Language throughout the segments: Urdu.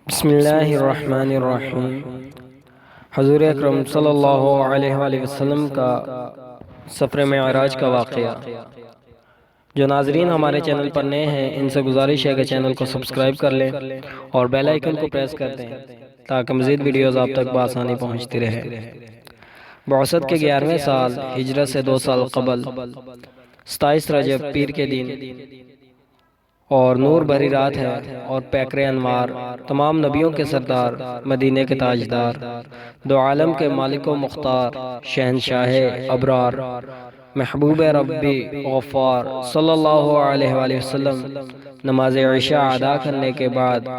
بسم اللہ الرحمن الرحیم۔ حضور اکرم صلی اللہ علیہ وآلہ وسلم کا سفر معراج کا واقعہ۔ جو ناظرین ہمارے چینل پر نئے ہیں ان سے گزارش ہے کہ چینل کو سبسکرائب کر لیں اور بیل آئیکن کو پریس کر دیں تاکہ مزید ویڈیوز آپ تک بآسانی پہنچتی رہے۔ بعثت کے 11ویں سال ہجرت سے 2 سال قبل 27 رجب پیر کے دن اور نور بھری رات ہے اور پیکر انوار تمام نبیوں کے سردار مدینے کے تاجدار دو عالم کے مالک و مختار شہنشاہ ابرار محبوب ربی غفار صلی اللہ علیہ وآلہ وسلم نماز عشاء ادا کرنے کے بعد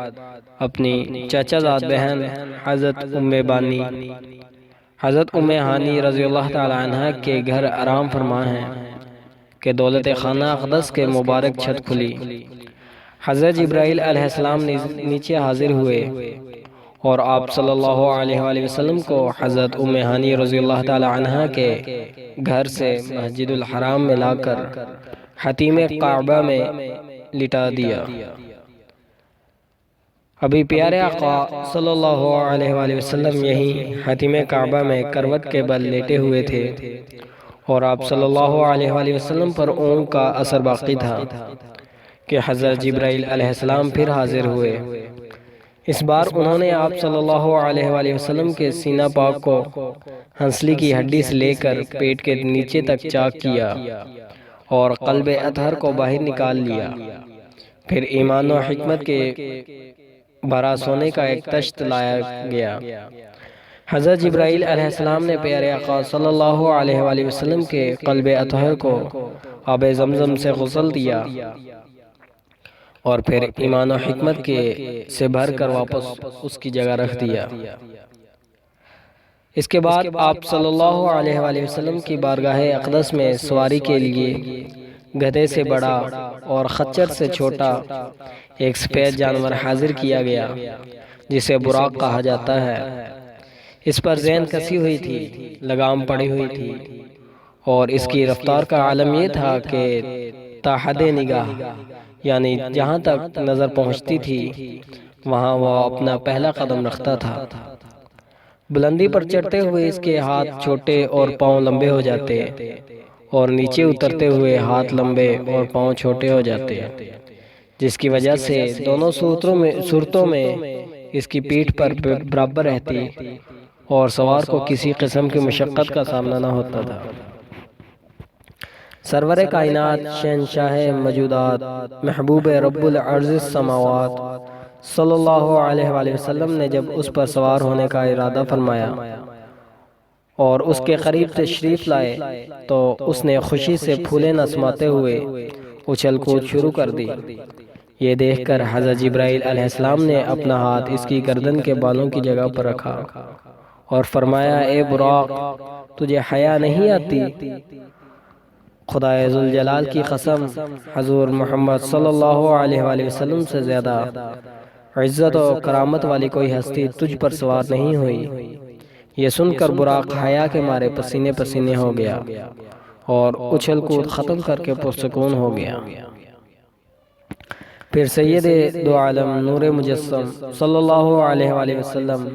اپنی چچا زاد بہن حضرت ام ہانی رضی اللہ تعالی عنہ کے گھر آرام فرما ہیں کہ دولت خانہ اقدس کے مبارک چھت کھلی۔ حضرت جبرائیل علیہ السلام نیچے حاضر ہوئے اور آپ صلی اللہ علیہ وآلہ وسلم کو حضرت ام ہانی رضی اللہ تعالی عنہ کے گھر سے مسجد الحرام میں لا کر حتیم کعبہ میں لٹا دیا۔ ابھی پیارے آقا صلی اللہ علیہ وآلہ وسلم یہی حتیم کعبہ میں کروٹ کے بل لیٹے ہوئے تھے اور آپ صلی اللہ علیہ وآلہ وسلم پر اونگ کا اثر باقی تھا کہ حضرت جبرائیل علیہ السلام پھر حاضر ہوئے۔ اس بار انہوں نے آپ صلی اللہ علیہ وآلہ وسلم کے سینہ پاک کو ہنسلی کی ہڈی سے لے کر پیٹ کے نیچے تک چاک کیا اور قلب اطہر کو باہر نکال لیا۔ پھر ایمان و حکمت کے بھرا سونے کا ایک تشت لایا گیا۔ حضرت جبرائیل علیہ السلام نے پیارے آقا صلی اللہ علیہ وآلہ وسلم کے قلب اطہر کو آب زمزم سے غسل دیا اور پھر ایمان و حکمت سے بھر کر واپس اس کی جگہ رکھ دیا۔ اس کے بعد آپ صلی اللہ علیہ وآلہ وسلم کی بارگاہ اقدس میں سواری کے لیے گدھے سے بڑا اور خچر سے چھوٹا ایک سفید جانور حاضر کیا گیا جسے براق کہا جاتا ہے۔ اس پر زین کسی ہوئی تھی، لگام پڑی ہوئی تھی اور اس کی رفتار کا عالم یہ تھا کہ تا حد نگاہ یعنی جہاں تک نظر پہنچتی تھی وہاں وہ اپنا پہلا قدم رکھتا تھا۔ بلندی پر چڑھتے ہوئے اس کے ہاتھ چھوٹے اور پاؤں لمبے ہو جاتے اور نیچے اترتے ہوئے ہاتھ لمبے اور پاؤں چھوٹے ہو جاتے، جس کی وجہ سے دونوں صورتوں میں اس کی پیٹھ پر برابر رہتی اور سوار کو کسی قسم کی مشقت کا سامنا نہ ہوتا تھا۔ سرور کائنات شہنشاہ موجودات محبوب رب العرض السماوات صلی اللہ علیہ وآلہ وسلم نے جب اس پر سوار ہونے کا ارادہ فرمایا اور اس کے قریب تشریف لائے تو اس نے خوشی سے پھولیں نسماتے ہوئے اچھل کود شروع کر دی۔ یہ دیکھ کر حضرت جبرائیل علیہ السلام نے اپنا ہاتھ اس کی گردن کے بالوں کی جگہ پر رکھا اور فرمایا، اے براق، تجھے حیا نہیں آتی؟ خدائے ذوالجلال کی قسم، حضور محمد صلی اللہ علیہ وآلہ وسلم سے زیادہ عزت و کرامت والی کوئی ہستی تجھ پر سوار نہیں ہوئی۔ یہ سن کر براق حیا کے مارے پسینے پسینے ہو گیا اور اچھل کود ختم کر کے پرسکون ہو گیا۔ پھر سید دو عالم نور مجسم صلی اللہ علیہ وآلہ وسلم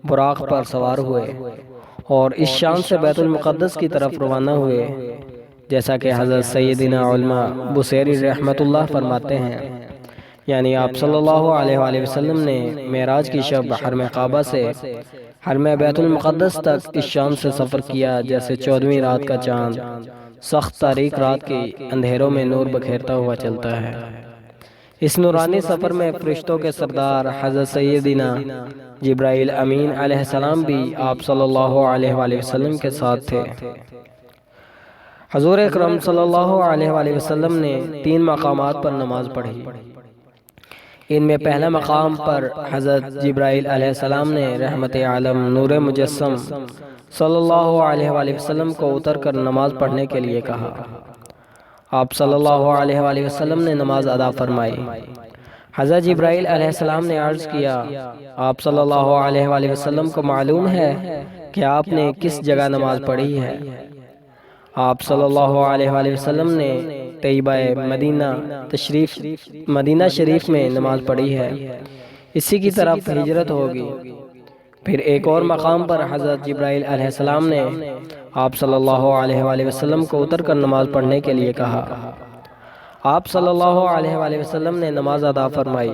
براق پر سوار ہوئے اور اس شام سے بیت المقدس کی طرف روانہ ہوئے، جیسا کہ حضرت سیدنا علماء بصیری رحمت اللہ فرماتے ہیں، یعنی آپ صلی اللہ علیہ وآلہ وسلم نے معراج کی شب حرم کعبہ سے حرم بیت المقدس تک اس شام سے سفر کیا جیسے 14ویں رات کا چاند سخت تاریک رات کے اندھیروں میں نور بکھیرتا ہوا چلتا ہے۔ اس نورانی سفر میں فرشتوں کے سردار حضرت سیدنا جبرائیل امین علیہ السلام بھی آپ صلی اللہ علیہ وآلہ وسلم کے ساتھ تھے۔ حضور اکرم صلی اللہ علیہ وآلہ وسلم نے 3 مقامات پر نماز پڑھی۔ ان میں پہلا مقام پر حضرت جبرائیل علیہ السلام نے رحمت عالم نور مجسم صلی اللہ علیہ وآلہ وسلم کو اتر کر نماز پڑھنے کے لیے کہا۔ آپ صلی اللہ علیہ وآلہ وسلم نے نماز ادا فرمائی۔ حضرت جبرائیل علیہ السلام نے عرض کیا، آپ صلی اللہ علیہ وآلہ وسلم کو معلوم ہے کہ آپ نے کس جگہ نماز پڑھی ہے؟ آپ صلی اللہ علیہ وآلہ وسلم نے طیبہ مدینہ شریف میں نماز پڑھی ہے۔ اسی کی طرف ہجرت ہوگی۔ پھر ایک اور مقام پر حضرت جبرائیل علیہ السلام نے آپ صلی اللہ علیہ وآلہ وسلم کو اتر کر نماز پڑھنے کے لیے کہا۔ آپ صلی اللہ علیہ وآلہ وسلم نے نماز ادا فرمائی۔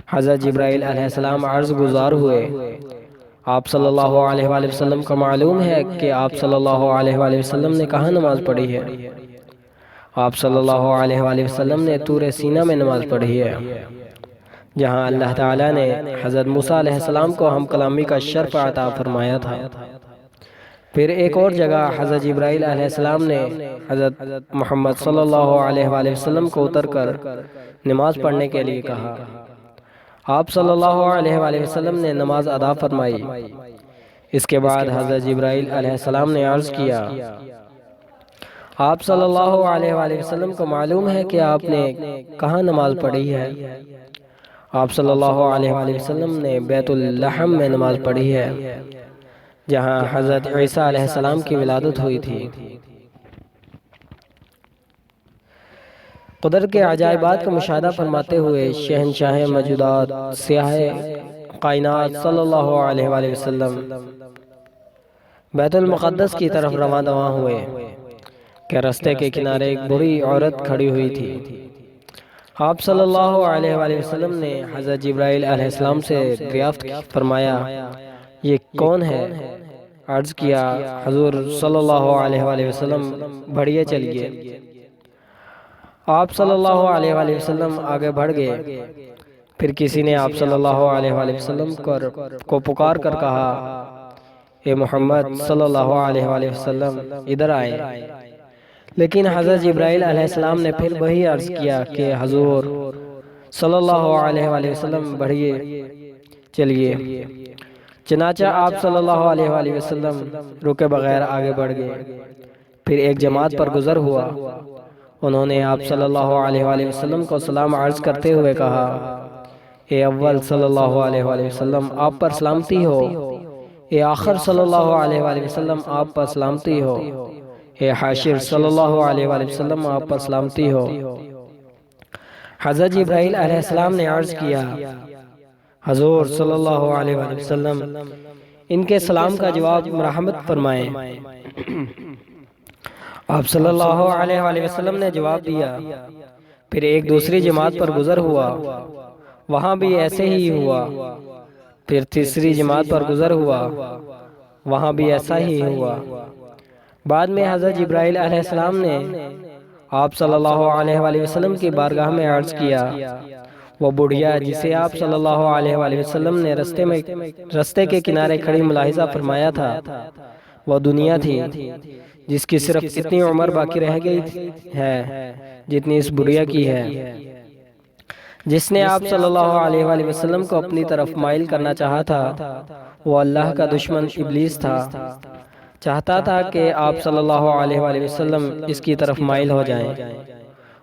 حضرت جبرائیل علیہ السلام عرض گزار ہوئے۔ آپ صلی اللہ علیہ وآلہ وسلم کو معلوم ہے کہ آپ صلی اللہ علیہ وآلہ وسلم نے کہاں نماز پڑھی ہے؟ آپ صلی اللہ علیہ وآلہ وسلم نے طور سینہ میں نماز پڑھی ہے، جہاں اللہ تعالیٰ نے حضرت موسیٰ علیہ السلام کو ہم کلامی کا شرف عطا فرمایا تھا۔ پھر ایک اور جگہ حضرت جبرائیل علیہ السلام نے حضرت محمد صلی اللہ علیہ وآلہ وسلم کو اتر کر نماز پڑھنے کے لیے کہا۔ آپ صلی اللہ علیہ وآلہ وسلم نے نماز ادا فرمائی۔ اس کے بعد حضرت جبرائیل علیہ السلام نے عرض کیا، آپ صلی اللہ علیہ وآلہ وسلم کو معلوم ہے کہ آپ نے کہاں نماز پڑھی ہے؟ آپ صلی اللہ علیہ وآلہ وسلم نے بیت اللحم میں نماز پڑھی ہے، جہاں حضرت عیسیٰ علیہ السلام کی ولادت ہوئی تھی۔ قدرت کے عجائبات کا مشاہدہ فرماتے ہوئے شہنشاہ موجودات سیاہ کائنات صلی اللہ علیہ وآلہ وسلم بیت المقدس کی طرف رواں دواں ہوئے کہ راستے کے کنارے ایک بوڑھی عورت کھڑی ہوئی تھی۔ آپ صلی اللہ علیہ وآلہ وسلم نے حضرت جبرائیل علیہ السلام سے دریافت فرمایا، یہ کون ہے؟ عرض کیا، حضور صلی اللہ علیہ وآلہ وسلم بڑھئے چلیے۔ آپ صلی اللہ علیہ وآلہ وسلم آگے بڑھ گئے۔ پھر کسی نے آپ صلی اللہ علیہ وآلہ وسلم کو پکار کر کہا، اے محمد صلی اللہ علیہ وآلہ وسلم ادھر آئیں۔ لیکن حضرت جبرائیل علیہ السلام نے پھر وہی عرض کیا کہ حضور صلی اللہ علیہ وآلہ وسلم بڑھئے چلیے۔ چنانچہ آپ صلی اللہ علیہ وآلہ وسلم رکے بغیر آگے بڑھ گئے۔ پھر ایک جماعت پر گزر ہوا۔ انہوں نے آپ صلی اللہ علیہ وآلہ وسلم کو سلام عرض کرتے ہوئے کہا، اے اول صلی اللہ علیہ وآلہ وسلم آپ پر سلامتی ہو۔ اے آخر صلی اللہ علیہ وآلہ وسلم آپ پر سلامتی ہو۔ اے حاشر صلی اللہ علیہ وآلہ وسلم آپ پر سلامتی ہو۔ حضرت جبرائیل علیہ السلام نے عرض کیا، حضور صلی اللہ علیہ وآلہ وسلم ان کے سلام کا جواب مرحمت فرمائیں۔ آپ صلی اللہ علیہ وآلہ وسلم نے جواب دیا۔ پھر ایک دوسری جماعت پر گزر ہوا، وہاں بھی ایسے ہی ہوا۔ پھر تیسری جماعت پر گزر ہوا، وہاں بھی ایسا ہی ہوا۔ بعد میں حضرت جبرائیل علیہ السلام نے آپ صلی اللہ علیہ وآلہ وسلم کی بارگاہ میں عرض کیا، وہ بڑھیا جسے آپ صلی اللہ علیہ وآلہ وسلم نے رستے کے کنارے کھڑی ملاحظہ فرمایا تھا، وہ دنیا تھی جس کی صرف اتنی عمر باقی رہ گئی ہے جتنی اس بڑھیا کی ہے۔ جس نے آپ صلی اللہ علیہ وآلہ وسلم کو اپنی طرف مائل کرنا چاہا تھا، وہ اللہ کا دشمن ابلیس تھا۔ چاہتا تھا کہ آپ صلی اللہ علیہ وآلہ وسلم اس کی طرف مائل ہو جائیں،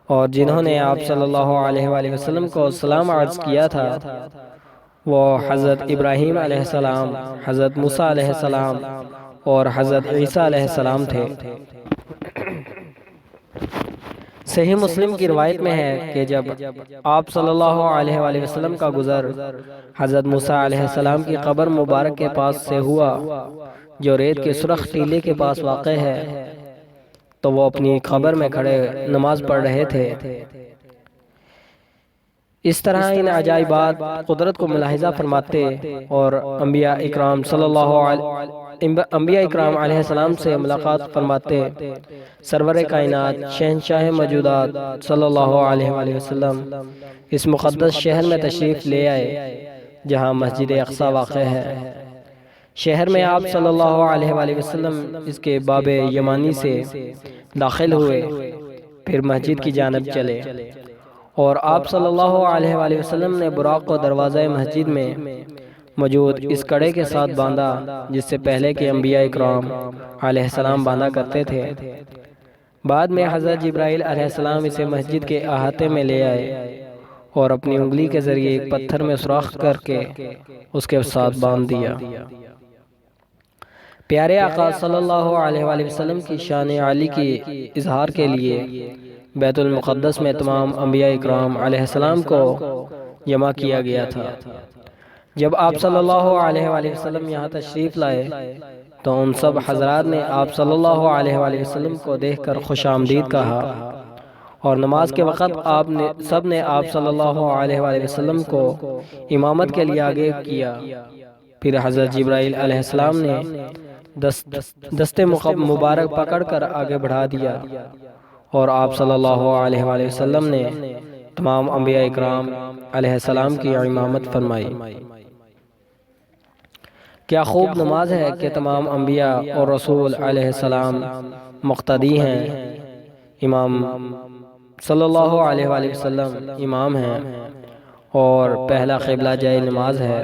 اور جنہوں نے آپ صلی اللہ علیہ وآلہ وسلم کو سلام عرض کیا تھا وہ حضرت ابراہیم علیہ السلام، حضرت موسیٰ علیہ السلام اور حضرت عیسیٰ علیہ السلام تھے۔ صحیح مسلم کی روایت میں ہے کہ جب آپ صلی اللہ علیہ وآلہ وسلم کا گزر حضرت موسیٰ علیہ السلام کی قبر مبارک کے پاس سے ہوا، جو ریت کے سرخ ٹیلے کے پاس واقع ہے، تو وہ اپنی قبر میں کھڑے نماز پڑھ رہے تھے۔ اس طرح ان عجائبات قدرت کو ملاحظہ فرماتے اور انبیاء اکرام علیہ السلام سے ملاقات فرماتے سرور کائنات شہنشاہ موجودات صلی اللہ علیہ وآلہ وسلم اس مقدس شہر میں تشریف لے آئے جہاں مسجد اقصی واقع ہے۔ شہر میں آپ صلی اللہ علیہ وآلہ وسلم اس کے باب یمانی سے داخل ہوئے، پھر مسجد کی جانب چلے، اور آپ صلی اللہ علیہ وآلہ وسلم نے براق کو دروازہ مسجد میں موجود اس کڑے کے ساتھ باندھا جس سے پہلے کے انبیاء اکرام علیہ السلام باندھا کرتے تھے۔ بعد میں حضرت جبرائیل علیہ السلام اسے مسجد کے احاطے میں لے آئے اور اپنی انگلی کے ذریعے ایک پتھر میں سوراخ کر کے اس کے ساتھ باندھ دیا۔ پیارے آقا صلی اللہ علیہ وآلہ وسلم کی شان عالی کی اظہار کے لیے بیت المقدس میں تمام انبیاء اکرام علیہ السلام کو جمع کیا گیا تھا۔ جب آپ صلی اللہ علیہ وآلہ وسلم یہاں تشریف لائے تو ان سب حضرات نے آپ صلی اللہ علیہ وآلہ وسلم کو دیکھ کر خوش آمدید کہا، اور نماز کے وقت سب نے آپ صلی اللہ علیہ وآلہ وسلم کو امامت کے لیے آگے کیا۔ پھر حضرت جبرائیل علیہ السلام نے دست مبارک پکڑ کر آگے بڑھا دیا، اور آپ صلی اللہ علیہ وآلہ وسلم نے تمام انبیاء اکرام علیہ السلام کی امامت فرمائی۔ کیا خوب نماز ہے کہ تمام انبیاء اور رسول علیہ السلام مقتدی ہیں، امام صلی اللہ علیہ وآلہ وسلم امام ہیں، اور پہلا قبلہ جائے نماز ہے۔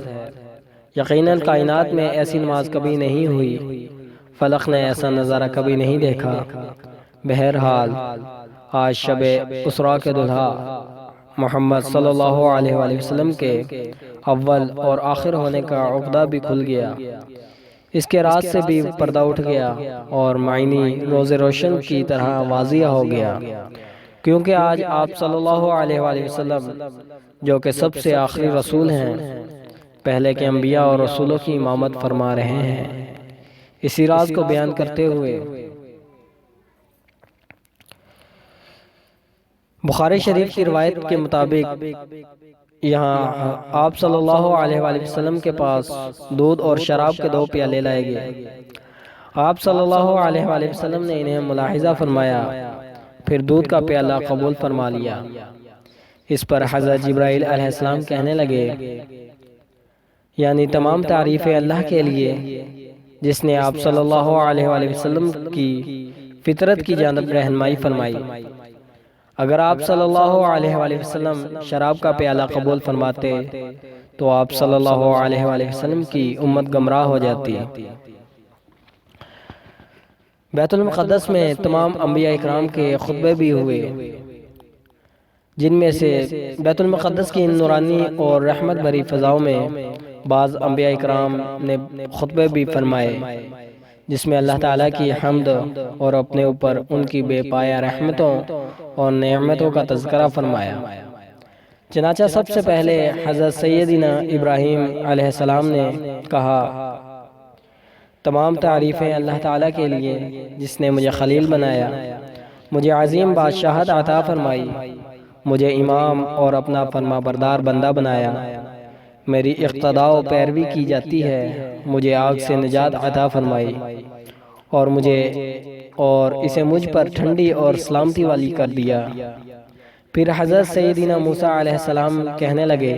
یقیناً کائنات میں ایسی نماز کبھی نہیں ہوئی، فلک نے ایسا نظارہ کبھی نہیں دیکھا۔ بہرحال آج شب اسراء کے دلہا محمد صلی اللہ علیہ وآلہ وسلم کے اول اور آخر ہونے کا عقدہ بھی کھل گیا، اس کے راز سے بھی پردہ اٹھ گیا، اور معنی روز روشن کی طرح واضح ہو گیا، کیونکہ آج آپ صلی اللہ علیہ وآلہ وسلم جو کہ سب سے آخری رسول ہیں، پہلے کے انبیاء اور رسولوں کی امامت فرما رہے ہیں۔ اسی راز کو بیان کرتے ہوئے بخاری شریف کی روایت کے مطابق یہاں آپ صلی اللہ علیہ وآلہ وسلم کے پاس دودھ اور شراب کے 2 پیالے لائے گئے۔ آپ صلی اللہ علیہ وآلہ وسلم نے انہیں ملاحظہ فرمایا، پھر دودھ کا پیالہ قبول فرما لیا۔ اس پر حضرت جبرائیل علیہ السلام کہنے لگے، یعنی تمام تعریفیں اللہ کے لیے جس نے آپ صلی اللہ علیہ وآلہ وسلم کی فطرت کی جانب رہنمائی فرمائی۔ اگر آپ صلی اللہ علیہ وآلہ وسلم شراب کا پیالہ قبول فرماتے تو آپ صلی اللہ علیہ وآلہ وسلم کی امت گمراہ ہو جاتی۔ بیت المقدس میں تمام انبیاء اکرام کے خطبے بھی ہوئے، جن میں سے بیت المقدس کی نورانی اور رحمت بھری فضاؤں میں بعض انبیاء اکرام نے خطبے بھی فرمائے، جس میں اللہ تعالیٰ کی حمد اور اپنے اوپر ان کی بے پایہ رحمتوں اور نعمتوں کا تذکرہ فرمایا۔ چنانچہ سب سے پہلے حضرت سیدنا ابراہیم علیہ السلام نے کہا، تمام تعریفیں اللہ تعالیٰ کے لیے جس نے مجھے خلیل بنایا، مجھے عظیم بادشاہت عطا فرمائی، مجھے امام اور اپنا فرما بردار بندہ بنایا، میری اقتداء و پیروی کی جاتی ہے، مجھے آگ سے نجات عطا فرمائی، اور اسے مجھ پر ٹھنڈی اور سلامتی والی کر دیا۔ پھر حضرت سیدنا موسیٰ علیہ السلام کہنے لگے،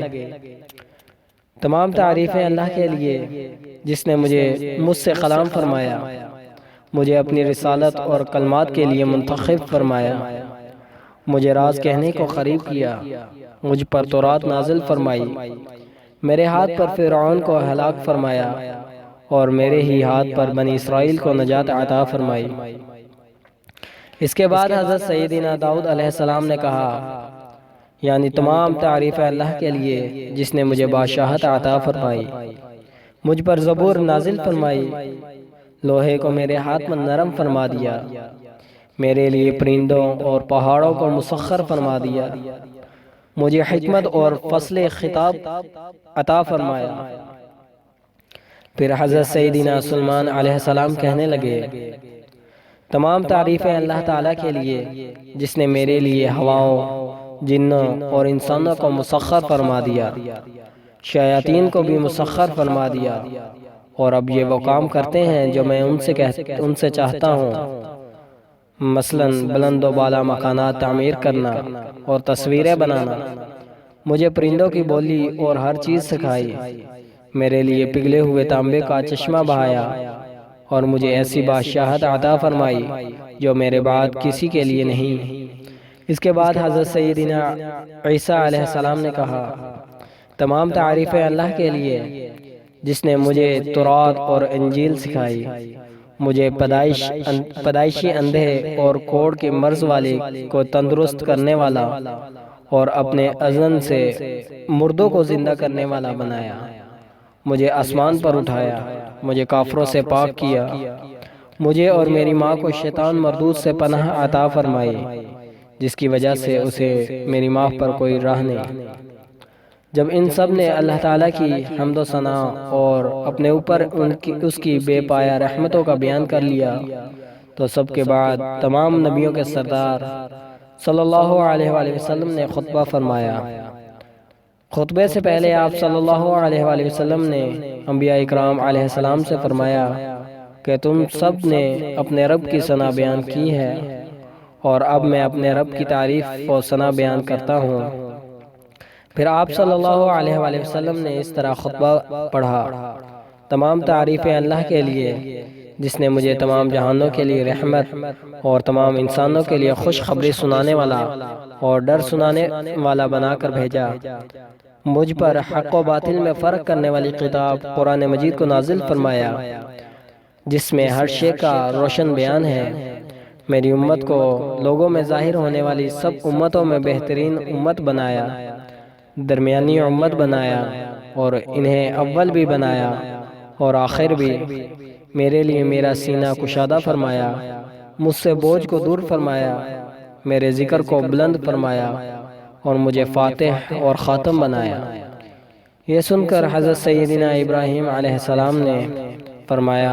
تمام تعریفیں اللہ کے لیے جس نے مجھ سے کلام فرمایا، مجھے اپنی رسالت اور کلمات کے لیے منتخب فرمایا، مجھے راز کہنے کو قریب کیا، مجھ پر تورات نازل فرمائی، میرے ہاتھ پر فرعون کو ہلاک فرمایا، اور میرے ہی ہاتھ پر بنی اسرائیل کو نجات عطا فرمائی۔ اس کے بعد حضرت سیدنا داؤد علیہ السلام نے کہا، یعنی تمام تعریفیں اللہ کے لیے جس نے مجھے بادشاہت عطا فرمائی، مجھ پر زبور نازل فرمائی، لوہے کو میرے ہاتھ میں نرم فرما دیا، میرے لیے پرندوں اور پہاڑوں کو مسخر فرما دیا، مجھے حکمت اور فصل خطاب عطا فرمایا۔ پھر حضرت سیدنا سلیمان علیہ السلام کہنے لگے، تمام تعریفیں اللہ تعالیٰ کے لیے جس نے میرے لیے ہواؤں، جنوں اور انسانوں کو مسخر فرما دیا، شیاطین کو بھی مسخر فرما دیا، اور اب یہ وہ کام کرتے ہیں جو میں ان سے چاہتا ہوں، مثلا بلند و بالا مکانات تعمیر کرنا اور تصویریں بنانا، مجھے پرندوں کی بولی اور ہر چیز سکھائی، میرے لیے پگھلے ہوئے تانبے کا چشمہ بہایا، اور مجھے ایسی بادشاہت عطا فرمائی جو میرے بعد کسی کے لیے نہیں۔ اس کے بعد حضرت سیدنا عیسیٰ علیہ السلام نے کہا، تمام تعریفیں اللہ کے لیے جس نے مجھے تورات اور انجیل سکھائی، مجھے پیدائشی اندھے اور کوڑ کے مرض والے کو تندرست کرنے والا، اور اپنے اذن سے مردوں کو زندہ کرنے والا بنایا، مجھے آسمان پر اٹھایا، مجھے کافروں سے پاک کیا، مجھے اور میری ماں کو شیطان مردود سے پناہ عطا فرمائی، جس کی وجہ سے اسے میری ماں پر کوئی راہ نہیں۔ جب ان سب نے اللہ تعالیٰ کی حمد و ثنا اور اپنے اوپر اس کی بے پایہ رحمتوں کا بیان کر لیا تو سب کے بعد تمام نبیوں کے سردار صلی اللہ علیہ وآلہ وسلم نے خطبہ فرمایا۔ خطبے سے پہلے آپ صلی اللہ علیہ وآلہ وسلم نے انبیاء اکرام علیہ السلام سے فرمایا کہ تم سب نے اپنے رب کی ثنا بیان کی ہے، اور اب میں اپنے رب کی تعریف و ثنا بیان کرتا ہوں۔ پھر آپ صلی اللہ علیہ وآلہ وسلم نے اس طرح خطبہ پڑھا: تمام تعریفیں اللہ کے لیے جس نے مجھے تمام جہانوں کے لیے رحمت اور تمام انسانوں کے لیے خوشخبری سنانے والا اور ڈر سنانے والا بنا کر بھیجا، مجھ پر حق و باطل میں فرق کرنے والی کتاب قرآن مجید کو نازل فرمایا جس میں ہر شے کا روشن بیان ہے، میری امت کو لوگوں میں ظاہر ہونے والی سب امتوں میں بہترین امت بنایا، درمیانی امت بنایا اور انہیں اول بھی بنایا اور آخر بھی، میرے لیے میرا سینہ کشادہ فرمایا، مجھ سے بوجھ کو دور فرمایا، میرے ذکر کو بلند فرمایا اور مجھے فاتح اور خاتم بنایا۔ یہ سن کر حضرت سیدنا ابراہیم علیہ السلام نے فرمایا،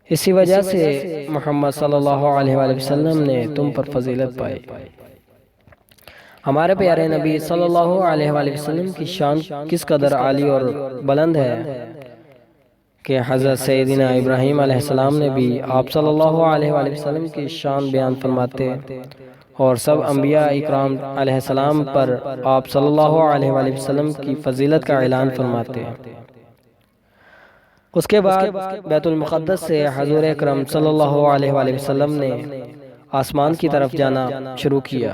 اسی وجہ سے محمد صلی اللہ علیہ وآلہ وسلم نے تم پر فضیلت پائی۔ ہمارے پیارے نبی صلی اللہ علیہ وآلہ وسلم کی شان کس قدر عالی اور بلند ہے کہ حضرت سیدنا ابراہیم علیہ السلام نے بھی آپ صلی اللہ علیہ وآلہ وسلم کی شان بیان فرماتے اور سب انبیاء اکرام علیہ السلام پر آپ صلی اللہ علیہ وآلہ وسلم کی فضیلت کا اعلان فرماتے۔ اس کے بعد بیت المقدس سے حضور اکرم صلی اللہ علیہ وآلہ وسلم نے آسمان کی طرف جانا شروع کیا۔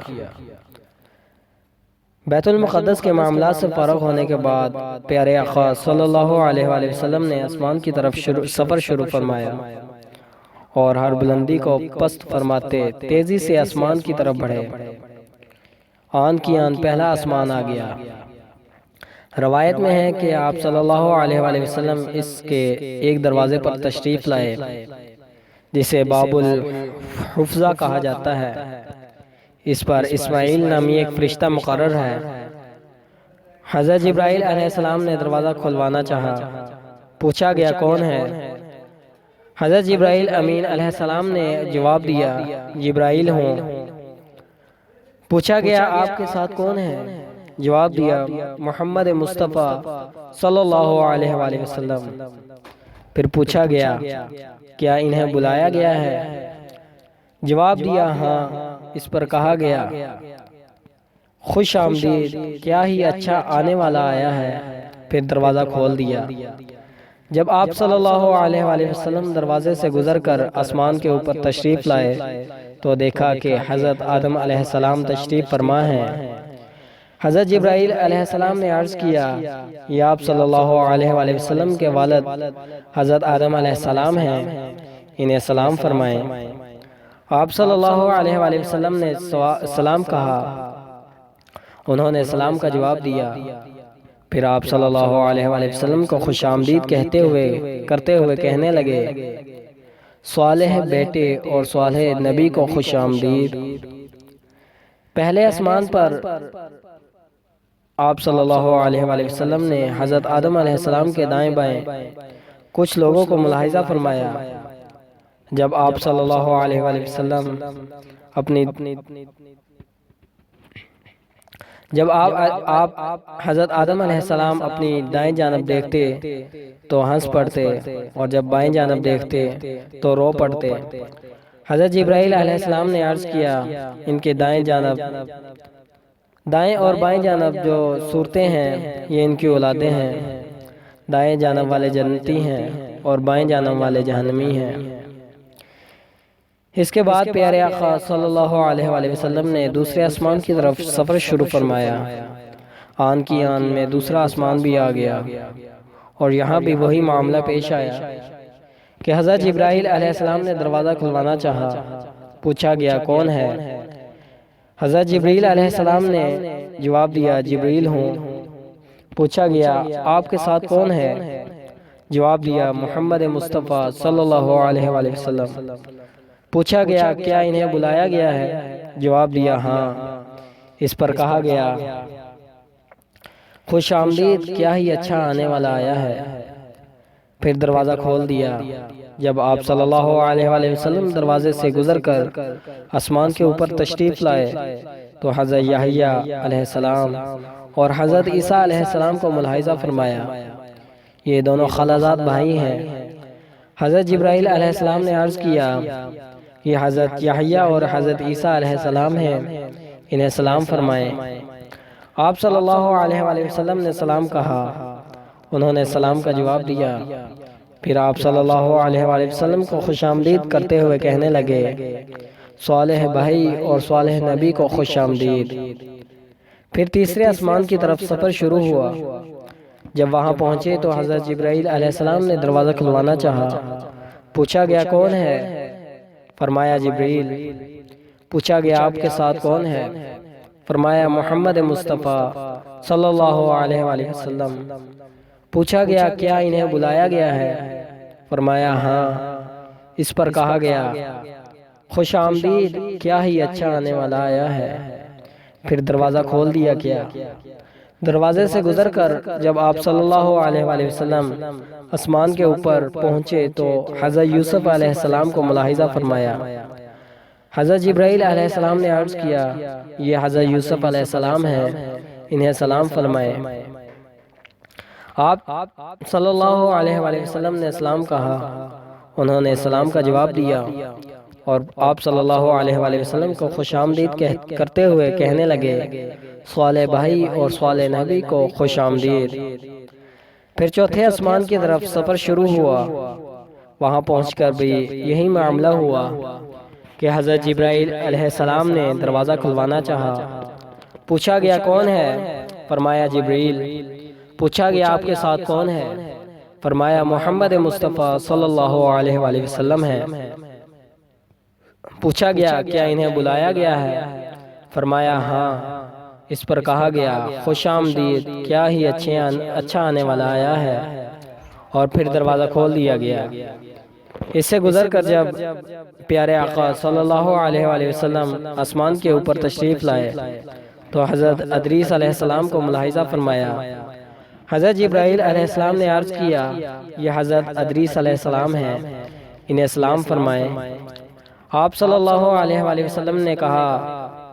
بیت المقدس کے معاملات سے فارغ ہونے کے بعد پیارے آقا صلی اللہ علیہ وآلہ وسلم نے آسمان کی طرف سفر شروع فرمایا اور ہر بلندی کو پست فرماتے تیزی سے آسمان کی طرف بڑھے۔ آن کی آن پہلا آسمان آ گیا۔ روایت میں ہے کہ آپ صلی اللہ علیہ وآلہ وسلم اس کے ایک دروازے پر تشریف لائے جسے باب الحفظہ کہا جاتا ہے۔ اس پر اسماعیل نامی ایک فرشتہ مقرر ہے۔ حضرت جبرائیل علیہ السلام نے دروازہ کھلوانا چاہا، پوچھا گیا کون ہے؟ حضرت جبرائیل امین علیہ السلام نے جواب دیا، جبرائیل ہوں۔ پوچھا گیا آپ کے ساتھ کون ہے؟ جواب دیا، محمد مصطفیٰ صلی اللہ علیہ وآلہ وسلم۔ پھر پوچھا گیا کیا انہیں بلایا گیا ہے؟ جواب دیا ہاں۔ اس پر کہا گیا خوش آمدید، کیا ہی اچھا آنے والا آیا ہے۔ پھر دروازہ کھول دیا۔ جب آپ صلی اللہ علیہ وآلہ وسلم دروازے سے گزر کر آسمان کے اوپر تشریف لائے تو دیکھا کہ حضرت آدم علیہ السلام تشریف فرما ہیں۔ حضرت جبرائیل علیہ السلام نے عرض کیا، یہ آپ صلی اللہ علیہ وآلہ وسلم کے والد حضرت آدم علیہ السلام ہیں، انہیں سلام فرمائیں۔ آپ صلی اللہ علیہ وآلہ وسلم نے سلام کہا، انہوں نے سلام کا جواب دیا۔ پھر آپ صلی اللہ علیہ وآلہ وسلم کو خوش آمدید کرتے ہوئے کہنے لگے، صالح بیٹے اور صالح نبی کو خوش آمدید۔ پہلے آسمان پر آپ صلی اللہ علیہ وآلہ وسلم نے حضرت آدم علیہ السلام کے دائیں بائیں کچھ لوگوں کو ملاحظہ فرمایا۔ جب آپ صلی اللہ علیہ وآلہ وسلم جب آپ حضرت آدم علیہ السلام اپنی دائیں جانب دیکھتے تو ہنس پڑتے اور جب بائیں جانب دیکھتے تو رو پڑتے۔ حضرت جبرائیل علیہ السلام نے عرض کیا، ان کے دائیں اور بائیں جانب جو صورتیں ہیں یہ ان کی اولادیں ہیں۔ دائیں جانب والے جنتی ہیں اور بائیں جانب والے جہنمی ہیں۔ اس کے بعد پیارے آقا صلی اللہ علیہ وآلہ وسلم نے دوسرے آسمان کی طرف سفر شروع فرمایا۔ آن کی آن میں دوسرا آسمان بھی آ گیا اور یہاں بھی وہی معاملہ پیش آیا کہ حضرت جبرائیل علیہ السلام نے دروازہ کھلوانا چاہا۔ پوچھا گیا کون ہے؟ حضرت جبرائیل علیہ السلام نے جواب دیا، جبرائیل ہوں۔ پوچھا گیا آپ کے ساتھ کون ہے؟ جواب دیا، محمد مصطفیٰ صلی اللہ علیہ وآلہ وسلم۔ پوچھا گیا کیا انہیں بلایا گیا ہے؟ جواب دیا ہاں۔ اس پر کہا گیا خوش آمدید، کیا ہی اچھا آنے والا آیا ہے۔ پھر دروازہ کھول دیا۔ جب آپ صلی اللہ علیہ وآلہ وسلم دروازے سے گزر کر آسمان کے اوپر تشریف لائے تو حضرت یحییٰ علیہ السلام اور حضرت عیسیٰ علیہ السلام کو ملاحظہ فرمایا۔ یہ دونوں خالزاد بھائی ہیں۔ حضرت جبرائیل علیہ السلام نے عرض کیا، یہ حضرت یحییٰ اور حضرت عیسیٰ علیہ السلام ہیں، انہیں سلام فرمائیں۔ آپ صلی اللہ علیہ وآلہ وسلم نے سلام کہا، انہوں نے سلام کا جواب دیا۔ پھر آپ صلی اللہ علیہ وآلہ وسلم کو خوش آمدید کرتے ہوئے کہنے لگے، صالح بھائی اور صالح نبی کو خوش آمدید۔ پھر تیسرے آسمان کی طرف سفر شروع ہوا۔ جب وہاں پہنچے تو حضرت جبرائیل علیہ السلام نے دروازہ کھلوانا چاہا۔ پوچھا گیا کون ہے؟ فرمایا جبرائیل۔ پوچھا گیا آپ کے ساتھ کون ہے؟ فرمایا محمد مصطفیٰ صلی اللہ علیہ وآلہ وسلم۔ پوچھا گیا کیا انہیں بلایا گیا ہے؟ فرمایا ہاں۔ اس پر کہا گیا خوش آمدید، کیا ہی اچھا آنے والا آیا ہے۔ پھر دروازہ کھول دیا گیا۔ دروازے سے گزر کر جب آپ صلی اللہ علیہ وآلہ وسلم آسمان کے اوپر پہنچے تو حضرت یوسف علیہ السلام کو ملاحظہ فرمایا۔ حضرت جبرائیل علیہ السلام نے عرض کیا، یہ حضرت یوسف علیہ السلام ہیں، انہیں سلام فرمائے۔ آپ صلی اللہ علیہ وآلہ وسلم نے سلام کہا، انہوں نے سلام کا جواب دیا اور آپ صلی اللہ علیہ وآلہ وسلم کو خوش آمدید کرتے ہوئے کہنے لگے، صالح بھائی اور صالح نبی کو خوش آمدید۔ پھر چوتھے آسمان کی طرف سفر شروع ہوا۔ وہاں پہنچ کر بھی یہی معاملہ ہوا کہ حضرت جبرائیل علیہ السلام نے دروازہ کھلوانا چاہا۔ پوچھا گیا کون ہے؟ فرمایا جبرائیل۔ پوچھا گیا آپ کے ساتھ کون ہے؟ فرمایا محمد مصطفیٰ صلی اللہ علیہ وآلہ وسلم ہے۔ پوچھا گیا کیا انہیں بلایا گیا ہے؟ فرمایا ہاں۔ اس پر کہا گیا خوش آمدید، کیا ہی اچھا آنے والا آیا ہے، اور پھر دروازہ کھول دیا گیا۔ اس سے گزر کر جب پیارے آقا صلی اللہ علیہ وآلہ وسلم آسمان کے اوپر تشریف لائے تو حضرت ادریس علیہ السلام کو ملاحظہ فرمایا۔ حضرت جبرائیل علیہ السلام نے عرض کیا، یہ حضرت ادریس علیہ السلام ہیں، انہیں سلام فرمائیں۔ آپ صلی اللہ علیہ وآلہ وسلم نے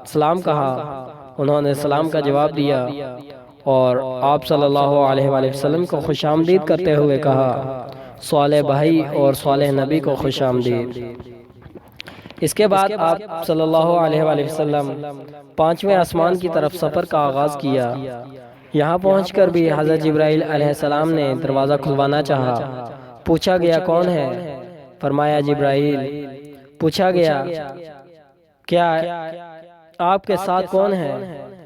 سلام کہا، انہوں نے سلام کا جواب دیا اور آپ صلی اللہ علیہ وآلہ وسلم کو خوش آمدید کرتے ہوئے کہا، صالح بھائی اور صالح نبی کو خوش آمدید۔ اس کے بعد آپ صلی اللہ علیہ وآلہ وسلم پانچویں آسمان کی طرف سفر کا آغاز کیا۔ یہاں پہنچ کر بھی حضرت جبرائیل علیہ السلام نے دروازہ کھلوانا چاہا۔ پوچھا گیا کون ہے؟ فرمایا جبرائیل۔ پوچھا گیا کیا آپ کے ساتھ کون ہے؟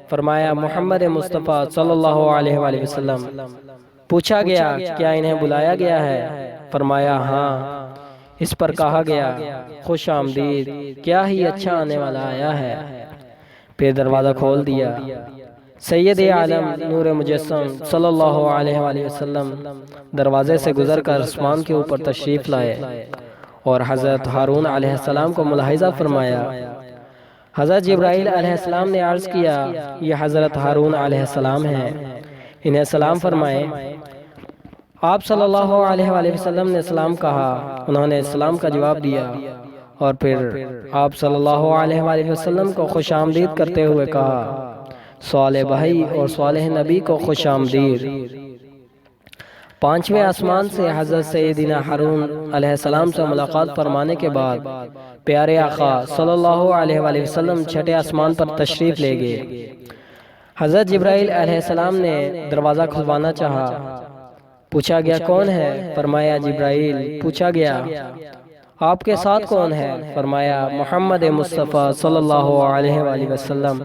فرمایا محمد مصطفیٰ صلی اللہ علیہ وآلہ وسلم۔ پوچھا گیا کیا انہیں بلایا گیا ہے؟ فرمایا ہاں۔ اس پر کہا گیا خوش آمدید، کیا ہی اچھا آنے والا آیا ہے۔ پھر دروازہ کھول دیا۔ سید عالم نور مجسم صلی اللہ علیہ وآلہ وسلم دروازے سے گزر کر آسمان کے اوپر تشریف لائے اور حضرت ہارون علیہ السلام کو ملاحظہ فرمایا۔ حضرت جبرائیل علیہ السلام نے عرض کیا، یہ حضرت ہارون علیہ السلام ہیں، انہیں سلام فرمائیں۔ آپ صلی اللہ علیہ وآلہ وسلم نے سلام کہا، انہوں نے سلام کا جواب دیا اور پھر آپ صلی اللہ علیہ وآلہ وسلم کو خوش آمدید کرتے ہوئے کہا، صالح بھائی اور صالح نبی کو خوش آمدید۔ پانچویں آسمان سے حضرت سیدنا ہارون علیہ السلام سے ملاقات فرمانے کے بعد پیارے آقا صلی اللہ علیہ وآلہ وسلم چھٹے آسمان پر تشریف لے گئے۔ حضرت جبرائیل علیہ السلام نے دروازہ کھلوانا چاہا۔ پوچھا گیا کون ہے؟ فرمایا جبرائیل۔ پوچھا گیا آپ کے ساتھ کون ہے؟ فرمایا محمد مصطفیٰ صلی اللہ علیہ وآلہ وسلم۔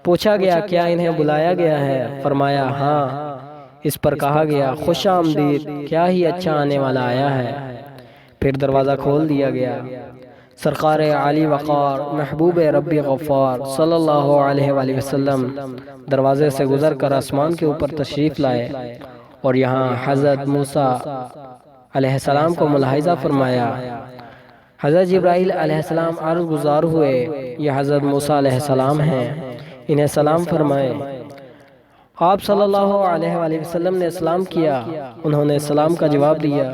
پوچھا گیا کیا انہیں بلایا گیا ہے؟ فرمایا ہاں۔ اس پر کہا گیا خوش آمدید، کیا ہی اچھا آنے والا آیا ہے۔ پھر دروازہ کھول دیا گیا۔ سرکار عالی وقار محبوب ربی غفار صلی اللہ علیہ وآلہ وسلم دروازے سے گزر کر آسمان کے اوپر تشریف لائے اور یہاں حضرت موسیٰ علیہ السلام کو ملاحظہ فرمایا۔ حضرت جبرائیل علیہ السلام عرض گزار ہوئے، یہ حضرت موسیٰ علیہ السلام ہیں، انہیں سلام فرمائیں۔ آپ صلی اللہ علیہ وآلہ وسلم نے سلام کیا، انہوں نے سلام کا جواب دیا۔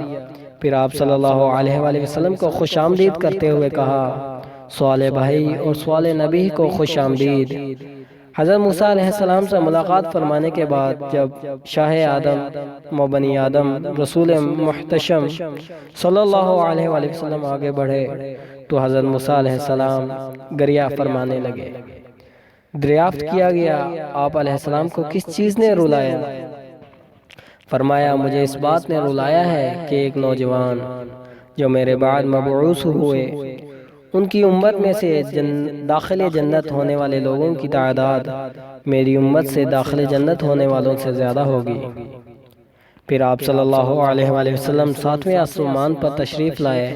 پھر آپ صلی اللہ علیہ وآلہ وسلم کو خوش آمدید کرتے ہوئے کہا، صالح بھائی اور صالح نبی کو خوش آمدید۔ حضرت موسیٰ علیہ السلام سے ملاقات فرمانے کے بعد جب شاہ آدم و بنی آدم رسول محتشم صلی اللہ علیہ وآلہ وسلم آگے بڑھے تو حضرت موسیٰ علیہ السلام گریہ فرمانے لگے۔ دریافت کیا گیا، آپ علیہ السلام کو کس چیز نے رلایا؟ فرمایا، مجھے اس بات نے رلایا ہے کہ ایک نوجوان جو میرے بعد مبعوث ہوئے، ان کی امت میں سے داخل جنت ہونے والے لوگوں کی تعداد میری امت سے داخل جنت ہونے والوں سے زیادہ ہوگی۔ پھر آپ صلی اللہ علیہ وآلہ وسلم 7ویں آسمان پر تشریف لائے۔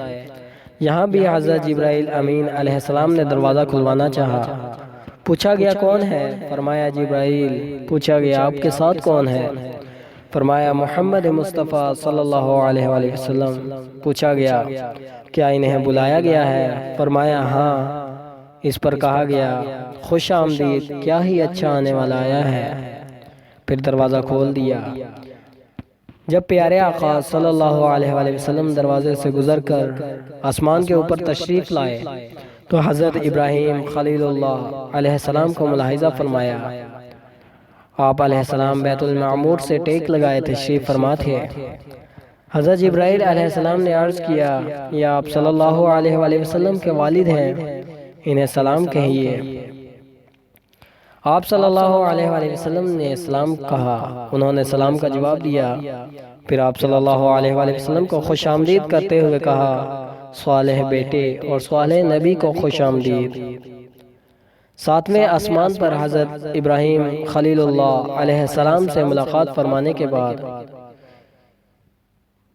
یہاں بھی حضرت جبرائیل امین علیہ السلام نے دروازہ کھلوانا چاہا۔ پوچھا گیا کون ہے؟ فرمایا جبرائیل۔ پوچھا گیا آپ کے ساتھ کون ہے؟ فرمایا محمد مصطفیٰ صلی اللہ علیہ وآلہ وسلم۔ پوچھا گیا کیا انہیں بلایا گیا ہے؟ فرمایا ہاں۔ اس پر کہا گیا خوش آمدید، کیا ہی اچھا آنے والا آیا ہے۔ پھر دروازہ کھول دیا۔ جب پیارے آقا صلی اللہ علیہ وآلہ وسلم دروازے سے گزر کر آسمان کے اوپر تشریف لائے تو حضرت ابراہیم خلیل اللہ علیہ السلام کو ملاحظہ فرمایا۔ آپ علیہ السلام بیت المعمور سے ٹیک لگائے تشریف فرما تھے۔ حضرت جبرائیل علیہ السلام نے عرض کیا، یہ آپ صلی اللہ علیہ وآلہ وسلم کے والد ہیں، انہیں سلام کہیے۔ آپ صلی اللہ علیہ وآلہ وسلم نے سلام کہا، انہوں نے سلام کا جواب دیا۔ پھر آپ صلی اللہ علیہ وآلہ وسلم کو خوش آمدید کرتے ہوئے کہا، صالح بیٹے اور صالح نبی کو خوش آمدید۔ 7ویں آسمان پر حضرت ابراہیم خلیل اللہ علیہ السلام سے ملاقات فرمانے کے بعد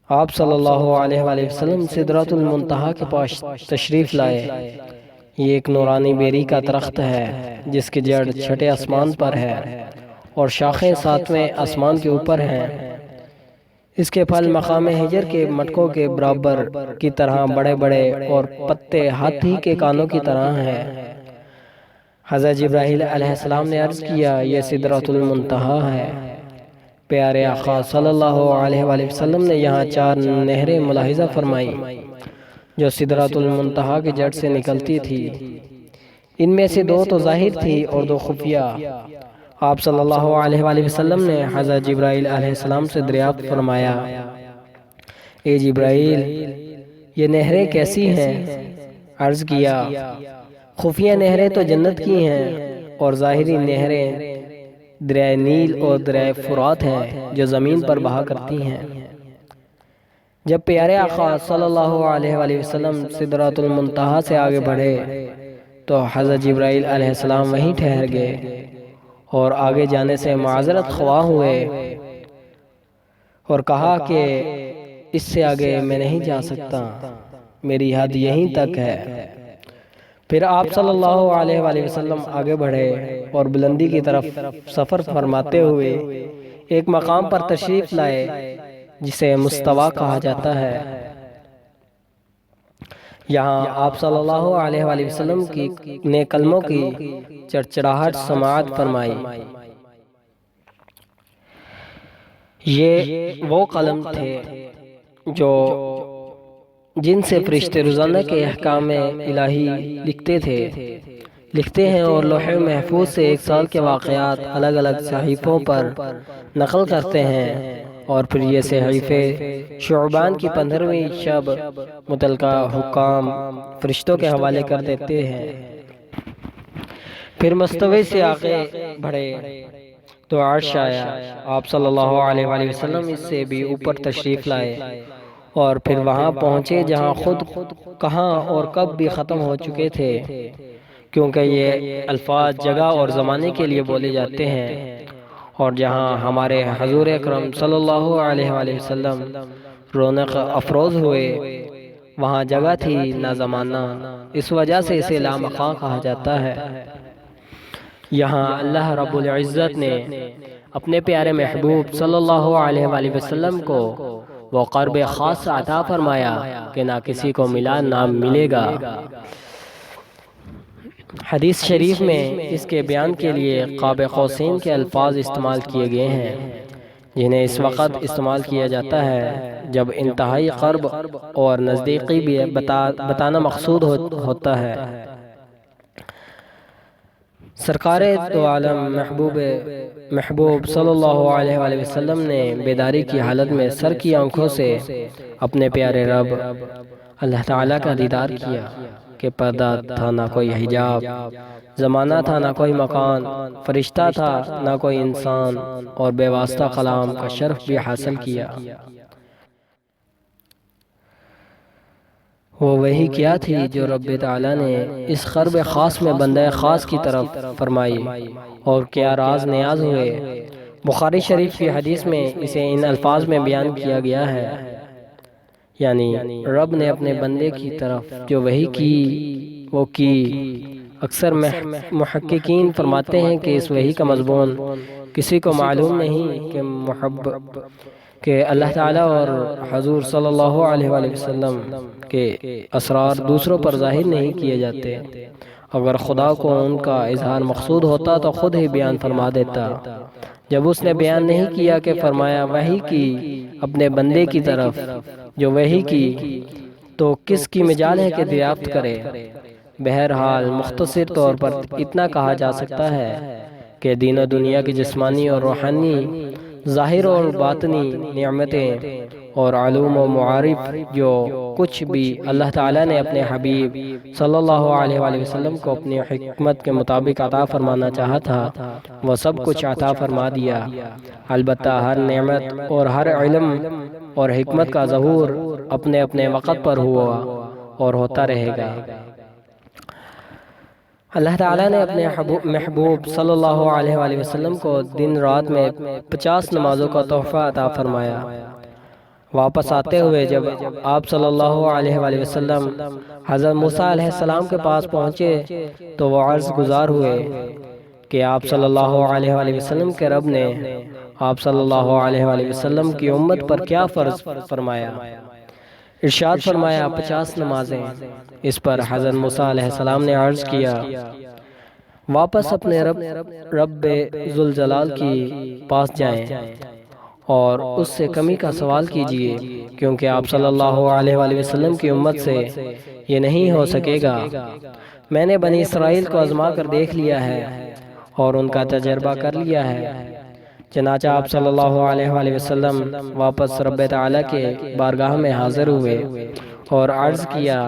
آپ صلی اللہ علیہ وآلہ وسلم سدرۃ المنتہا کے پاس تشریف لائے۔ یہ ایک نورانی بیری کا درخت ہے جس کی جڑ 6 آسمان پر ہے اور شاخیں 7ویں آسمان کے اوپر ہیں۔ اس کے پھل مقام ہجر کے مٹکوں کے برابر کی طرح بڑے بڑے اور پتے ہاتھی کے کانوں کی طرح ہیں۔ حضرت جبرائیل علیہ السلام نے عرض کیا، یہ سدرۃ المنتہا ہے۔ پیارے آقا صلی اللہ علیہ وآلہ وسلم نے یہاں 4 نہریں ملاحظہ فرمائی جو سدرۃ المنتہا کی جڑ سے نکلتی تھی۔ ان میں سے 2 تو ظاہر تھی اور 2 خفیہ۔ آپ صلی اللہ علیہ وآلہ وسلم نے حضرت جبرائیل علیہ السلام سے دریافت فرمایا، اے جبرائیل یہ نہریں کیسی ہیں؟ عرض کیا، خفیہ نہریں تو جنت کی ہیں اور ظاہری نہریں دریائے نیل اور دریائے فرات ہیں جو زمین پر بہا کرتی ہیں۔ جب پیارے آقا صلی اللہ علیہ وآلہ وسلم سدرۃ المنتہا سے آگے بڑھے تو حضرت جبرائیل علیہ السلام وہیں ٹھہر گئے اور آگے جانے سے معذرت خواہ ہوئے اور کہا کہ اس سے آگے میں نہیں جا سکتا، میری حد یہیں تک ہے۔ پھر آپ صلی اللہ علیہ وآلہ وسلم آگے بڑھے اور بلندی کی طرف سفر فرماتے ہوئے ایک مقام پر تشریف لائے جسے مستویٰ کہا جاتا ہے۔ یہاں آپ صلی اللہ علیہ وآلہ وسلم نے کلموں کی چڑچڑاہٹ سماعت فرمائی۔ یہ وہ قلم تھے جو جن سے فرشتے روزانہ کے احکام الہی لکھتے ہیں اور لوح محفوظ سے 1 سال کے واقعات الگ الگ صحیفوں پر نقل کرتے ہیں اور پھر یہ صحیفے شعبان کی 15ویں شب متعلقہ حکام فرشتوں کے حوالے کر دیتے ہیں۔ پھر مستوی سے آگے بڑھے تو عرش آیا۔ آپ صلی اللہ علیہ وآلہ وسلم اس سے بھی اوپر تشریف لائے اور پھر وہاں پہنچے جہاں خود کہاں اور کب بھی ختم ہو چکے تھے، کیونکہ یہ الفاظ جگہ اور زمانے کے لیے بولے جاتے ہیں، اور جہاں ہمارے حضور اکرم صلی اللہ علیہ وآلہ وسلم رونق افروز ہوئے وہاں جگہ تھی نہ زمانہ، اس وجہ سے اسے لامکاں کہا جاتا ہے۔ یہاں اللہ رب العزت نے اپنے پیارے محبوب صلی اللہ علیہ وآلہ وسلم کو وہ قرب خاص عطا فرمایا کہ نہ کسی کو ملا نہ ملے گا۔ حدیث شریف میں اس کے بیان کے لیے قاب قوسین کے الفاظ استعمال کیے گئے ہیں، جنہیں اس وقت استعمال کیا جاتا ہے جب انتہائی قرب اور نزدیکی بھی بتانا مقصود ہوتا ہے۔ سرکار دو عالم محبوب صلی اللہ علیہ وآلہ وسلم نے بیداری کی حالت میں سر کی آنکھوں سے اپنے پیارے رب اللہ تعالیٰ کا دیدار کیا کہ پردہ تھا نہ کوئی حجاب، زمانہ تھا نہ کوئی مکان، فرشتہ تھا نہ کوئی انسان، اور بے واسطہ کلام کا شرف بھی حاصل کیا۔ وہ وحی کیا تھی جو رب تعالیٰ نے اس قرب خاص میں بندہ خاص کی طرف فرمائی، اور کیا راز نیاز ہوئے۔ بخاری شریف کی حدیث میں اسے ان الفاظ میں بیان کیا گیا ہے، یعنی رب نے اپنے بندے کی طرف جو وحی کی وہ کی۔ اکثر محققین فرماتے ہیں کہ اس وحی کا مضمون کسی کو معلوم نہیں کہ اللہ تعالیٰ اور حضور صلی اللہ علیہ وآلہ وسلم کے اسرار دوسروں پر ظاہر نہیں کیے جاتے۔ اگر خدا کو ان کا اظہار مقصود ہوتا تو خود ہی بیان فرما دیتا۔ جب اس نے بیان نہیں کیا کہ فرمایا وحی کی اپنے بندے کی طرف جو وحی کی، تو کس کی مجال ہے کہ دریافت کرے؟ بہرحال مختصر طور پر اتنا کہا جا سکتا ہے کہ دین و دنیا کی جسمانی اور روحانی، ظاہر اور باطنی نعمتیں اور علوم و معارف جو کچھ بھی اللہ تعالیٰ نے اپنے حبیب صلی اللہ علیہ وآلہ وسلم کو اپنی حکمت کے مطابق عطا فرمانا چاہا تھا، وہ سب کچھ عطا فرما دیا۔ البتہ ہر نعمت اور ہر علم اور حکمت کا ظہور اپنے اپنے وقت پر ہوا اور ہوتا رہے گا۔ اللہ تعالیٰ نے اپنے محبوب صلی اللہ علیہ وآلہ وسلم کو دن رات میں 50 نمازوں کا تحفہ عطا فرمایا۔ واپس آتے ہوئے جب آپ صلی اللہ علیہ وآلہ وسلم حضرت موسیٰ علیہ السلام کے پاس پہنچے تو وہ عرض گزار ہوئے کہ آپ صلی اللہ علیہ وآلہ وسلم کے رب نے آپ صلی اللہ علیہ وآلہ وسلم کی امت پر کیا فرض فرمایا؟ ارشاد فرمایا 50 نمازیں۔ اس پر حضرت موسیٰ علیہ السلام نے عرض کیا واپس اپنے رب ذوالجلال کی پاس جائیں اور اس سے کمی کا سوال کیجئے، کیونکہ آپ صلی اللہ علیہ وآلہ وسلم کی امت سے یہ نہیں ہو سکے گا۔ میں نے بنی اسرائیل کو آزما کر دیکھ لیا ہے اور ان کا تجربہ کر لیا ہے۔ چنانچہ آپ صلی اللہ علیہ وآلہ وسلم واپس رب تعالیٰ کے بارگاہ میں حاضر ہوئے اور عرض کیا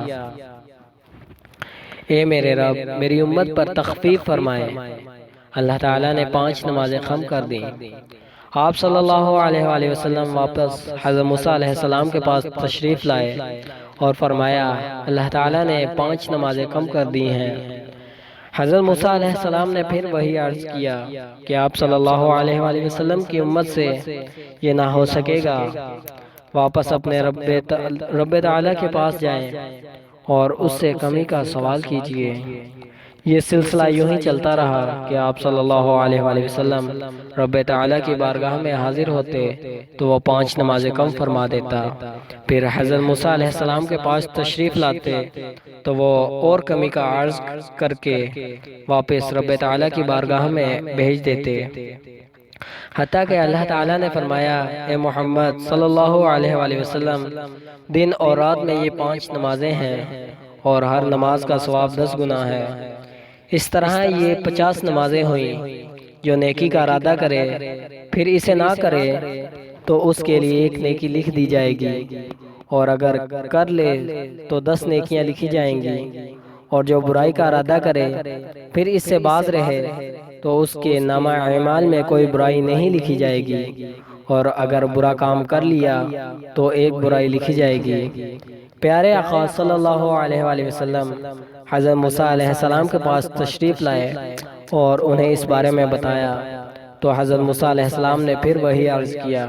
اے میرے رب، میری امت پر تخفیف فرمائے۔ اللہ تعالیٰ نے 5 نمازیں کم کر دیں۔ آپ صلی اللہ علیہ وآلہ وسلم واپس حضرت موسیٰ علیہ السلام کے پاس تشریف لائے اور فرمایا اللہ تعالیٰ نے 5 نمازیں کم کر دی ہیں۔ حضرت موسیٰ علیہ السلام نے پھر وہی عرض کیا کہ آپ صلی اللہ علیہ وآلہ وسلم کی امت سے یہ نہ ہو سکے گا۔ واپس اپنے رب تعالیٰ کے پاس جائیں اور اس سے کمی کا سوال کیجئے۔ یہ سلسلہ یوں ہی چلتا رہا کہ آپ صلی اللہ علیہ وآلہ وسلم رب تعالیٰ کی بارگاہ میں حاضر ہوتے تو وہ 5 نمازیں کم فرما دیتا۔ پھر حضرت موسیٰ علیہ السلام کے پاس تشریف لاتے تو وہ اور کمی کا عرض کر کے واپس رب تعالیٰ کی بارگاہ میں بھیج دیتے، حتیٰ کہ اللہ تعالیٰ نے فرمایا اے محمد صلی اللہ علیہ وآلہ وسلم، دن اور رات میں یہ 5 نمازیں ہیں اور ہر نماز کا ثواب 10 گنا ہے۔ اس طرح یہ 50 نمازیں ہوئیں۔ جو نیکی کا ارادہ کرے پھر اسے نہ کرے تو اس کے لیے 1 نیکی لکھ دی جائے گی، اور اگر کر لے تو 10 نیکیاں لکھی جائیں گی، اور جو برائی کا ارادہ کرے پھر اس سے باز رہے تو اس کے نامہ اعمال میں کوئی برائی نہیں لکھی جائے گی، اور اگر برا کام کر لیا تو 1 برائی لکھی جائے گی۔ پیارے آقا صلی اللہ علیہ وآلہ وسلم حضرت موسیٰ علیہ السلام کے پاس تشریف لائے اور انہیں اس بارے میں بتایا تو حضرت موسیٰ علیہ السلام نے پھر وہی عرض کیا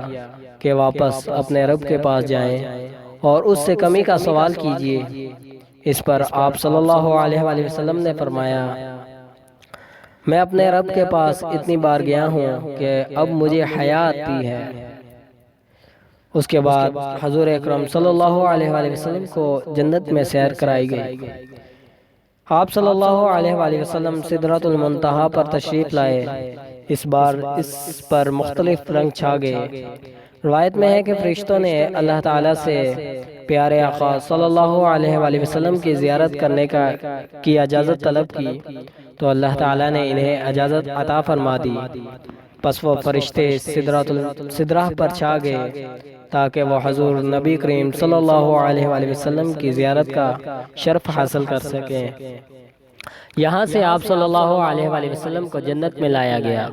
کہ واپس اپنے رب کے پاس جائیں اور اس سے کمی کا سوال کیجئے۔ اس پر آپ صلی اللہ علیہ وآلہ وسلم نے فرمایا میں اپنے رب کے پاس اتنی بار گیا ہوں کہ اب مجھے حیا آتی ہے۔ اس کے بعد حضور اکرم صلی اللہ علیہ وآلہ وسلم کو جنت میں سیر کرائی گئی۔ آپ صلی اللہ علیہ وآلہ وسلم سدرۃ المنتہا پر تشریف لائے۔ اس بار اس پر مختلف رنگ چھا گئے۔ روایت میں ہے کہ فرشتوں نے اللہ تعالیٰ سے پیارے آقا صلی اللہ علیہ وآلہ وسلم کی زیارت کرنے کی اجازت طلب کی تو اللہ تعالیٰ نے انہیں اجازت عطا فرما دی۔ پس وہ فرشتے سدرہ پر چھا گئے تاکہ وہ حضور نبی کریم صلی اللہ علیہ وآلہ وسلم کی زیارت کا شرف حاصل کر سکیں۔ یہاں سے آپ صلی اللہ علیہ وآلہ وسلم کو جنت میں لایا گیا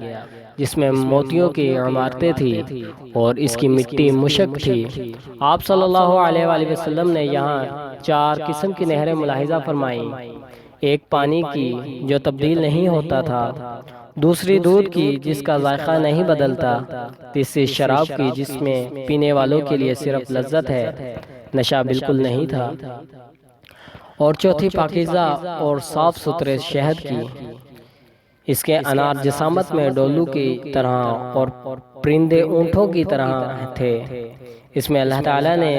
جس میں موتیوں کی عمارتیں تھیں اور اس کی مٹی مشک تھی۔ آپ صلی اللہ علیہ وآلہ وسلم نے یہاں 4 قسم کی نہریں ملاحظہ فرمائیں۔ ایک پانی کی جو تبدیل نہیں ہوتا تھا، دوسری دودھ کی جس کا ذائقہ نہیں بدلتا، تیسری شراب کی جس میں پینے والوں کے لیے صرف لذت ہے، نشہ بالکل نہیں تھا، اور چوتھی پاکیزہ اور صاف ستھرے شہد کی۔ اس کے انار جسامت میں ڈولو کی طرح اور پرندے اونٹوں کی طرح تھے۔ اس میں اللہ تعالیٰ نے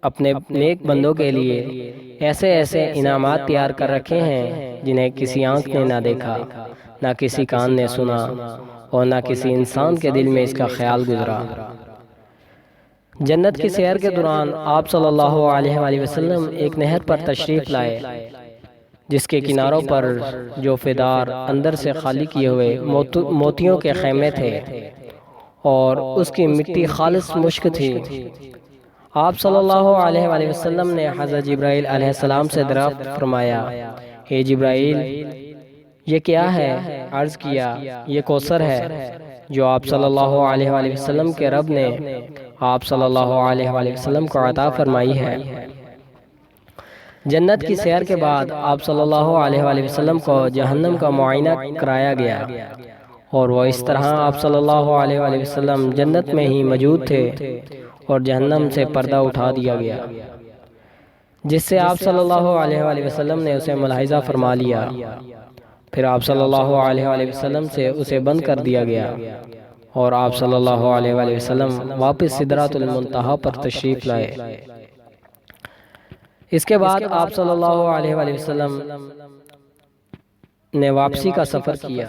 اپنے نیک بندوں کے لیے ایسے ایسے انعامات تیار کر رکھے ہیں جنہیں کسی آنکھ نے نہ دیکھا، نہ کسی کان نے سنا، اور نہ کسی انسان کے دل میں اس کا خیال گزرا۔ جنت کی سیر کے دوران آپ صلی اللہ علیہ وآلہ وسلم ایک نہر پر تشریف لائے جس کے کناروں پر جو فدار اندر سے خالی کیے ہوئے موتیوں کے خیمے تھے اور اس کی مٹی خالص مشک تھی۔ آپ صلی اللہ علیہ وآلہ وسلم نے حضرت جبرائیل علیہ السلام سے دریافت فرمایا، اے جبرائیل، یہ کیا ہے؟ عرض کیا، یہ کوثر ہے جو آپ صلی اللہ علیہ وآلہ وسلم کے رب نے آپ صلی اللہ علیہ وآلہ وسلم کو عطا فرمائی ہے۔ جنت کی سیر کے بعد آپ صلی اللہ علیہ وآلہ وسلم کو جہنم کا معائنہ کرایا گیا اور وہ اس طرح آپ صلی اللہ علیہ وآلہ وسلم جنت میں ہی موجود تھے اور جہنم سے پردہ اٹھا دیا گیا، جس سے آپ صلی اللہ علیہ وآلہ وسلم نے اسے ملاحظہ فرما لیا۔ پھر آپ صلی اللہ علیہ وآلہ وسلم سے اسے بند کر دیا گیا اور آپ صلی اللہ علیہ وآلہ وسلم واپس سدرۃ المنتہا پر تشریف لائے۔ اس کے بعد آپ صلی اللہ علیہ وآلہ وسلم نے واپسی کا سفر کیا۔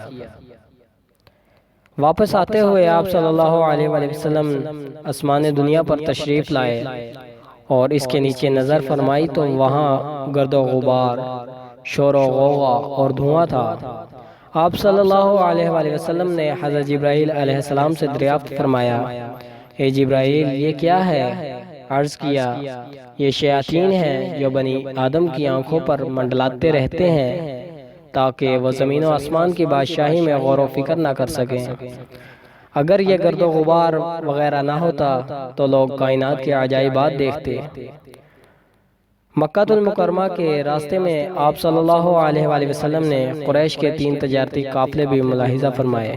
واپس آتے ہوئے آپ صلی اللہ علیہ وآلہ وسلم آسمان دنیا پر تشریف لائے اور اس کے نیچے نظر فرمائی تو وہاں گرد و غبار، شور و غوغا اور دھواں تھا۔ آپ صلی اللہ علیہ وآلہ وسلم نے حضرت جبرائیل علیہ السلام سے دریافت فرمایا، اے جبرائیل، یہ کیا ہے؟ عرض کیا، یہ شیاطین ہیں جو بنی آدم کی آنکھوں پر منڈلاتے رہتے ہیں تاکہ وہ زمین و آسمان کی بادشاہی میں غور و فکر نہ کر سکیں۔ اگر یہ گرد و غبار وغیرہ نہ ہوتا تو لوگ کائنات کے عجائبات دیکھتے۔ مکہ المکرمہ کے راستے میں آپ صلی اللہ علیہ وآلہ وسلم نے قریش کے 3 تجارتی قافلے بھی ملاحظہ فرمائے۔